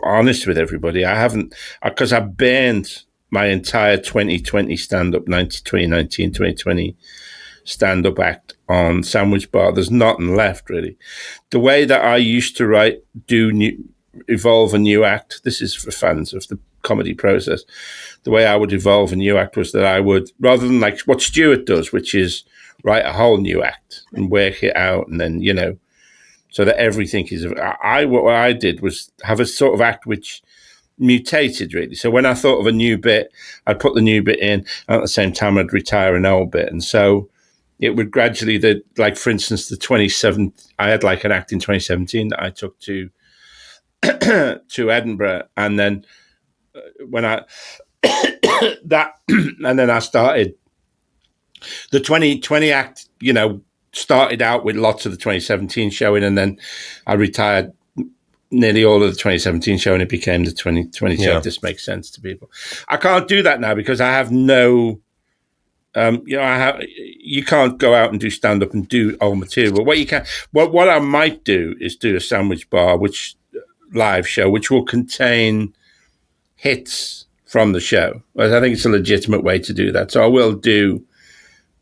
honest with everybody, I haven't, because I burned my entire 2020 stand-up, 2019, 2020 stand-up act on Sandwich Bar. There's nothing left, really. The way that I used to evolve a new act, this is for fans of the comedy process, the way I would evolve a new act was that I would, rather than like what Stuart does, which is write a whole new act and work it out, and then, so that everything is, what I did was have a sort of act which mutated, really. So when I thought of a new bit, I'd put the new bit in, and at the same time I'd retire an old bit. And so it would gradually, for instance, the 27th, I had like an act in 2017 that I took to to Edinburgh, and then when I that, and then I started the 2020 act. Started out with lots of the 2017 showing, and then I retired nearly all of the 2017 show, and it became the 2020 show. If this makes sense to people, I can't do that now because I have no. You can't go out and do stand up and do old material. But what I might do is do a sandwich bar, live show, which will contain hits from the show. I think it's a legitimate way to do that. So I will do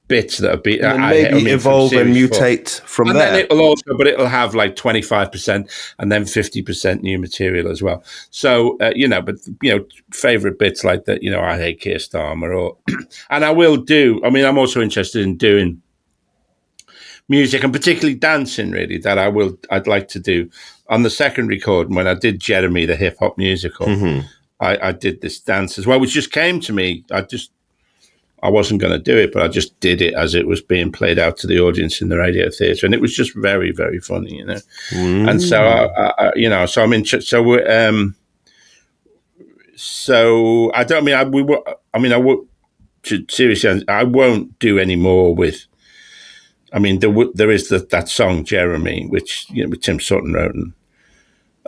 bits that are and maybe evolve and mutate from and there. Then it'll have like 25% and then 50% new material as well. So favorite bits like that. I hate Keir Starmer, or and I will do. I mean, I'm also interested in doing music and particularly dancing. Really, I'd like to do on the second recording when I did Jeremy the hip hop musical. Mm-hmm. I did this dance as well, which just came to me. I wasn't going to do it, but I just did it as it was being played out to the audience in the Radio Theatre, and it was just very, very funny, And so, so I'm interested. So I don't. I would. Seriously, I won't do any more with. I mean, there is that song Jeremy, which Tim Sutton wrote,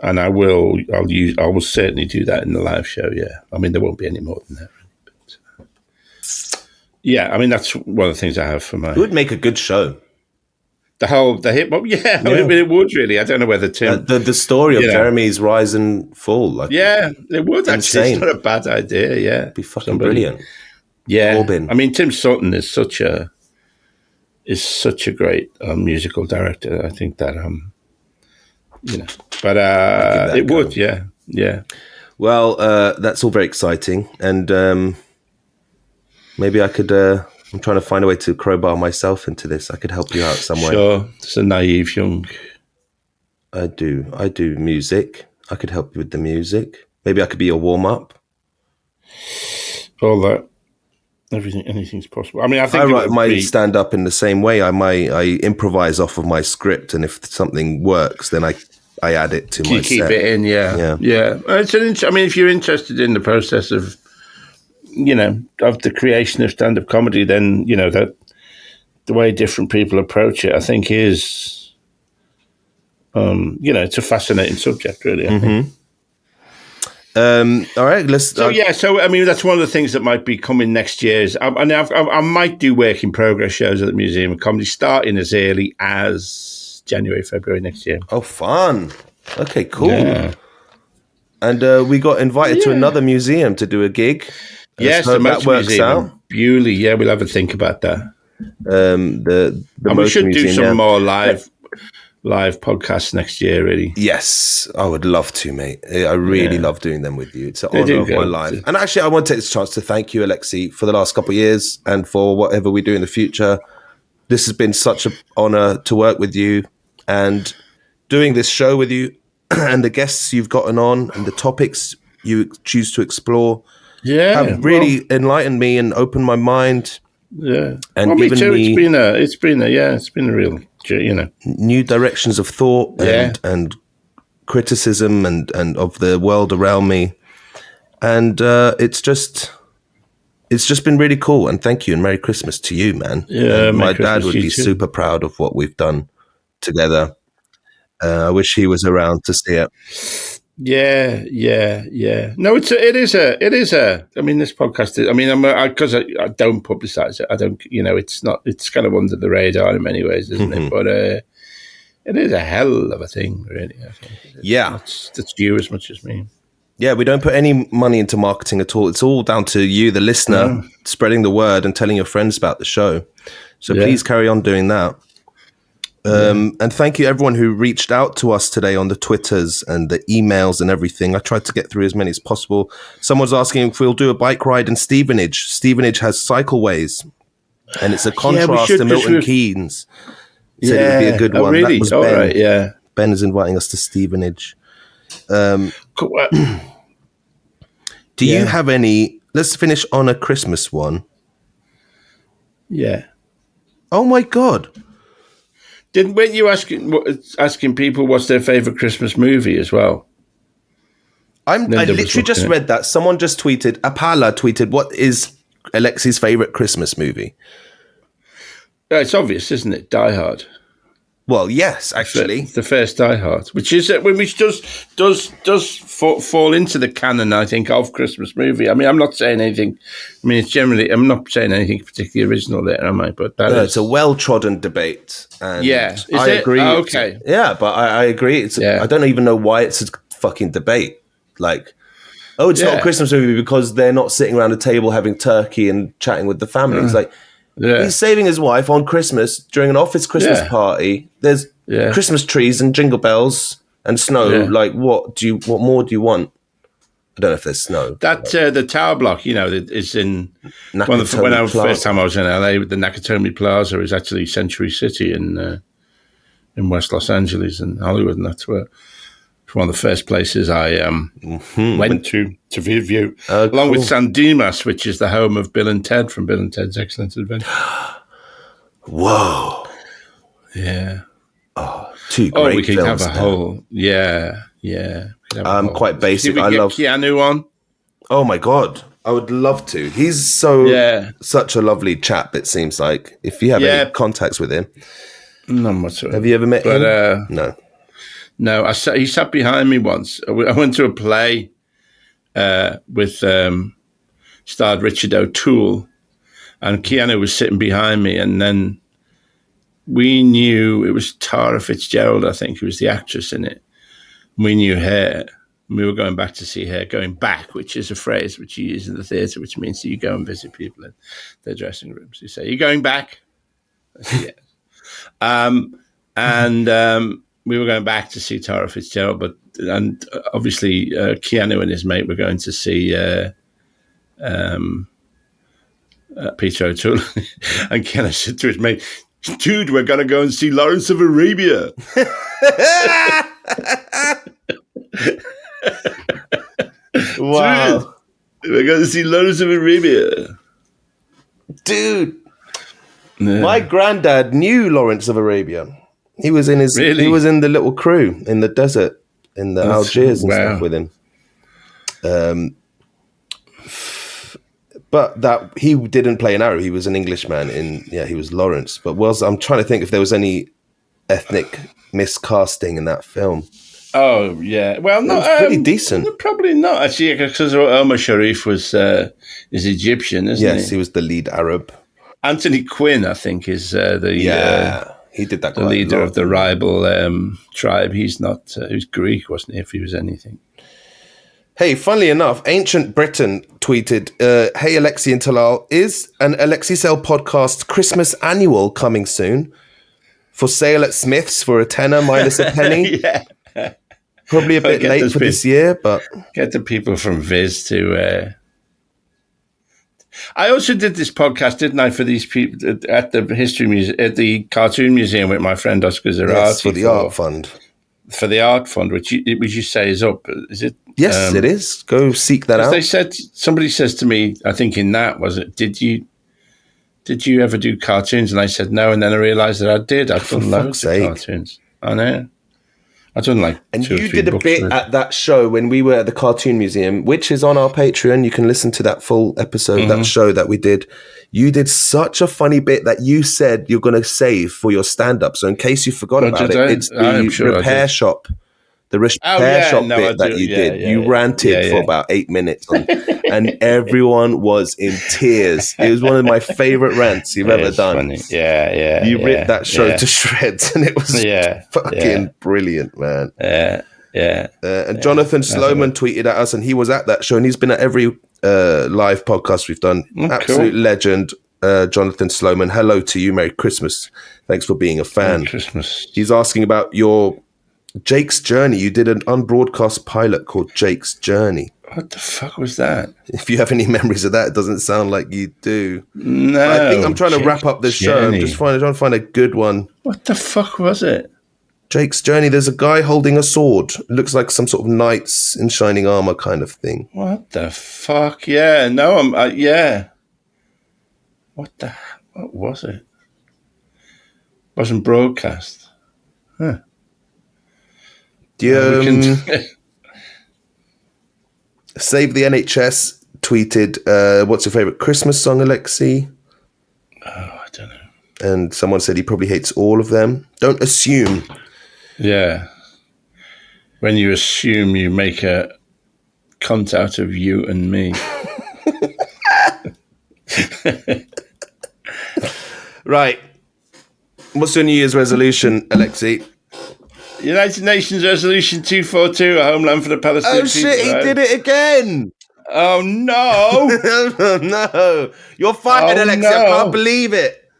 and I will certainly do that in the live show. Yeah, I mean, there won't be any more than that. Yeah, I mean, that's one of the things I have for my... It would make a good show. The hip hop, yeah. I mean, it would really. I don't know whether Tim... The story of Jeremy's rise and fall. Yeah, it would actually. It's not a bad idea, yeah. It'd be fucking brilliant. Yeah. Corbin. I mean, Tim Sutton is such a great musical director. I think that, but it would, yeah. Yeah. Well, that's all very exciting. And... maybe I could, I'm trying to find a way to crowbar myself into this. I could help you out some way. Sure. It's a naive young. I do music. I could help you with the music. Maybe I could be your warm-up. All that. Anything's possible. I mean, I think I write my stand-up in the same way. I improvise off of my script, and if something works, then I add it to my set. Keep it in, yeah. I mean, if you're interested in the process of the creation of stand-up comedy, then, that the way different people approach it, I think is, it's a fascinating subject, really, I think. All right, let's... So, I mean, that's one of the things that might be coming next year. I might do work in progress shows at the Museum of Comedy starting as early as January, February next year. Oh, fun. Okay, cool. Yeah. And we got invited to another museum to do a gig. Yes, so the Motor Museum in Bewley. Yeah, we'll have a think about that. We should do some more live podcasts next year, really. Yes, I would love to, mate. I really love doing them with you. It's an honor of my life. And actually, I want to take this chance to thank you, Alexei, for the last couple of years and for whatever we do in the future. This has been such an honor to work with you and doing this show with you and the guests you've gotten on and the topics you choose to explore. Yeah, have really enlightened me and opened my mind. Yeah, and given me it's been a real, new directions of thought and criticism and of the world around me, and it's just been really cool. And thank you and Merry Christmas to you, man. Yeah, my dad would be super proud of what we've done together. I wish he was around to see it. Yeah. No, it is a. I mean, this podcast is. I mean, because I don't publicize it. I don't. It's not. It's kind of under the radar in many ways, isn't it? But it is a hell of a thing, really. I think. It's you as much as me. Yeah, we don't put any money into marketing at all. It's all down to you, the listener, spreading the word and telling your friends about the show. So please carry on doing that. And thank you everyone who reached out to us today on the Twitters and the emails and everything. I tried to get through as many as possible. Someone's asking if we'll do a bike ride in Stevenage. Stevenage has cycleways, and it's a contrast to Milton Keynes. Said it would be a good one. Really? That was Ben. Right, yeah. Ben is inviting us to Stevenage. Do you have any... Let's finish on a Christmas one. Yeah. Oh my God. Weren't you asking people what's their favourite Christmas movie as well? I literally just read that. Someone just tweeted, Apala tweeted, what is Alexei's favourite Christmas movie? It's obvious, isn't it? Die Hard. Well, yes, actually. The first Die Hard, which does fall into the canon, I think, of Christmas movie. I mean, I'm not saying anything. I mean, I'm not saying anything particularly original there, am I? But it's a well-trodden debate. And yeah. I agree. Oh, okay. Yeah, but I agree. I don't even know why it's a fucking debate. Like, it's not a Christmas movie because they're not sitting around a table having turkey and chatting with the family. It's like, he's saving his wife on Christmas during an office Christmas party. There's Christmas trees and jingle bells and snow. Yeah. Like, what more do you want? I don't know if there's snow. That the Tower Block, is in first time I was in LA. The Nakatomi Plaza is actually Century City in West Los Angeles and Hollywood, and that's where. It's one of the first places I went to view, along with San Dimas, which is the home of Bill and Ted from Bill and Ted's Excellent Adventure. Whoa. Yeah. Oh, two great we could films. Have a whole, yeah. I'm quite basic. I love Keanu on. Oh my God. I would love to. He's such a lovely chap, it seems like. If you have any contacts with him. Not much. Have you ever met him? No. No, he sat behind me once. I went to a play with starred Richard O'Toole, and Keanu was sitting behind me. And then we knew it was Tara Fitzgerald, I think, who was the actress in it. We knew her. We were going back to see her. Going back, which is a phrase which you use in the theatre, which means that you go and visit people in their dressing rooms. You say, "You're going back?" I say, yes. We were going back to see Tara Fitzgerald, and obviously Keanu and his mate were going to see Peter O'Toole. And Keanu said to his mate, "Dude, we're going to go and see Lawrence of Arabia." Wow. Dude, we're going to see Lawrence of Arabia. Dude. Yeah. My granddad knew Lawrence of Arabia. He was in He was in the little crew in the desert in the Algiers and stuff with him. But that he didn't play an Arab. He was an Englishman. He was Lawrence. But I'm trying to think if there was any ethnic miscasting in that film. Oh yeah, well, no, pretty decent. Probably not actually, because Omar Sharif is Egyptian, isn't he? Yes, he was the lead Arab. Anthony Quinn, I think, is he did that. The leader of the rival tribe. He's not. He was Greek, wasn't he? If he was anything. Hey, funnily enough, Ancient Britain tweeted, "Hey Alexei and Talal, is an Alexei Sale podcast Christmas annual coming soon? For sale at Smith's for £10 minus a penny." Yeah. Probably a bit late for this year, but get the people from Viz to. I also did this podcast, didn't I, for these people at the History Museum, at the Cartoon Museum with my friend Oscar Zerati. Yes, for the Art Fund. For the Art Fund, which you say is up, is it? Yes, it is. Go seek that out. They said, somebody says to me, I think in that, was it, did you ever do cartoons? And I said no, and then I realised that I did. I've done loads of cartoons. I know. I've done like and you did a bit at that show when we were at the Cartoon Museum, which is on our Patreon. You can listen to that full episode, that show that we did. You did such a funny bit that you said you're going to save for your stand-up. So in case you forgot about it, it's the repair shop. The repair shop bit that you did. You ranted for about 8 minutes and everyone was in tears. It was one of my favorite rants you've ever done. Funny. Yeah. You ripped that show to shreds and it was fucking brilliant, man. And Jonathan Sloman tweeted at us and he was at that show and he's been at every live podcast we've done. Absolute legend. Jonathan Sloman, hello to you. Merry Christmas. Thanks for being a fan. Merry Christmas. He's asking about your Jake's Journey. You did an unbroadcast pilot called Jake's Journey. What the fuck was that? If you have any memories of that, it doesn't sound like you do. No. I think I'm trying to wrap up this show. I'm just trying to find a good one. What the fuck was it? Jake's Journey. There's a guy holding a sword. It looks like some sort of knights in shining armor kind of thing. What the fuck? Yeah. No, I'm. Yeah. What was it? Wasn't broadcast. Huh. Do you, Save the NHS tweeted, what's your favourite Christmas song, Alexei? Oh, I don't know. And someone said he probably hates all of them. Don't assume. Yeah. When you assume, you make a cunt out of you and me. Right. What's your New Year's resolution, Alexei? United Nations Resolution 242, a homeland for the Palestinian people. Oh, shit, he did it again. Oh, no. No. You're fired, Alexei. No. I can't believe it.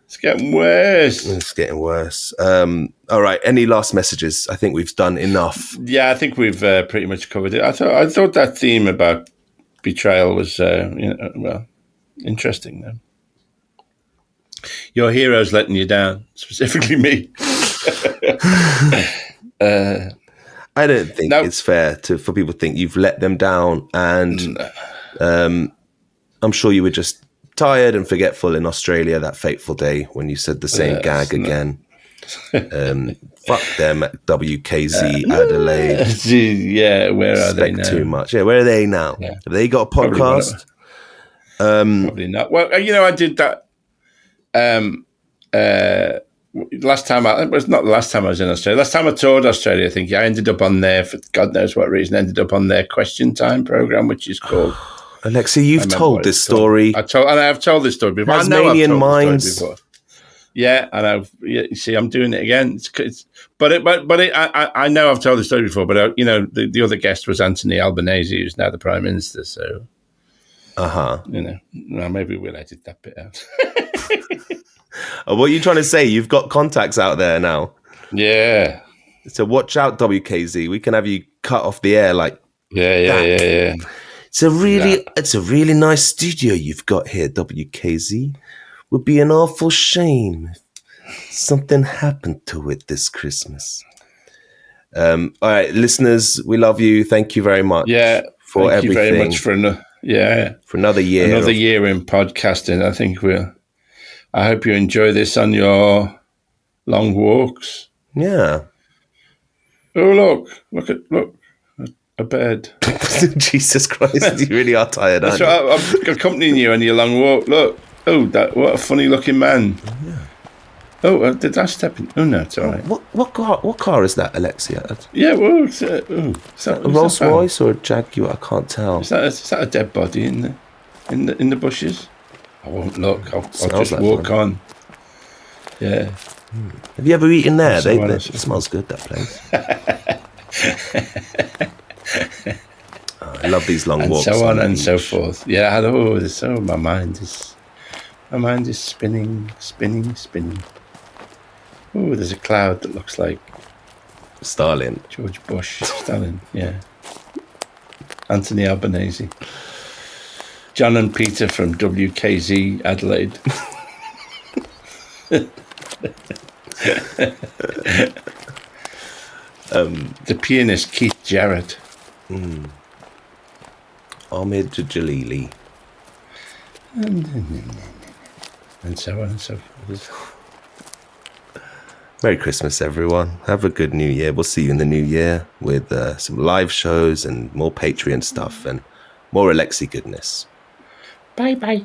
It's getting worse. It's getting worse. All right. Any last messages? I think we've done enough. Yeah, I think we've pretty much covered it. I thought that theme about betrayal was, interesting, though. Your hero's letting you down, specifically me. I don't think it's fair for people to think you've let them down, and I'm sure you were just tired and forgetful in Australia that fateful day when you said the same gag again. Fuck them at WKZ Adelaide. Yeah, where are they now? Too much. Yeah, where are they now? Yeah. Have they got a podcast? Probably not. Well, I did that. Last time it was not the last time I was in Australia. Last time I toured Australia, I think I ended up on there for God knows what reason. Ended up on their Question Time program, which is called. Alexei, you've told this story. I've told this story before. Tasmanian Minds. Yeah, and you see, I'm doing it again. I know I've told the story before. But the other guest was Anthony Albanese, who's now the Prime Minister. So, maybe we'll edit that bit out. What are you trying to say? You've got contacts out there now. Yeah. So watch out, WKZ. We can have you cut off the air like. Yeah. It's a really nice studio you've got here, WKZ. Would be an awful shame if something happened to it this Christmas. All right, listeners, we love you. Thank you very much. Yeah, for thank everything. You very much for another year. Another year in podcasting. I think I hope you enjoy this on your long walks. Yeah. Oh, look, a bird. Jesus Christ, you really are tired, aren't you? I'm accompanying you on your long walk. Look. Oh, what a funny looking man. Yeah. Oh, did I step in? Oh, no, it's all right. What car is that, Alexei? Yeah, well, is that a Rolls Royce or a Jaguar? I can't tell. Is that a dead body in the bushes? I won't look. I'll just like walk one. on. Yeah. Have you ever eaten there? It smells good, that place. I love these long walks. And so on and so forth. Yeah. My mind is spinning. Oh, there's a cloud that looks like Stalin. George Bush. Stalin. Yeah. Anthony Albanese. John and Peter from WKZ Adelaide. The pianist Keith Jarrett. Ahmed Jalili. And so on and so forth. Merry Christmas, everyone. Have a good New Year. We'll see you in the New Year with some live shows and more Patreon stuff and more Alexei goodness. Bye.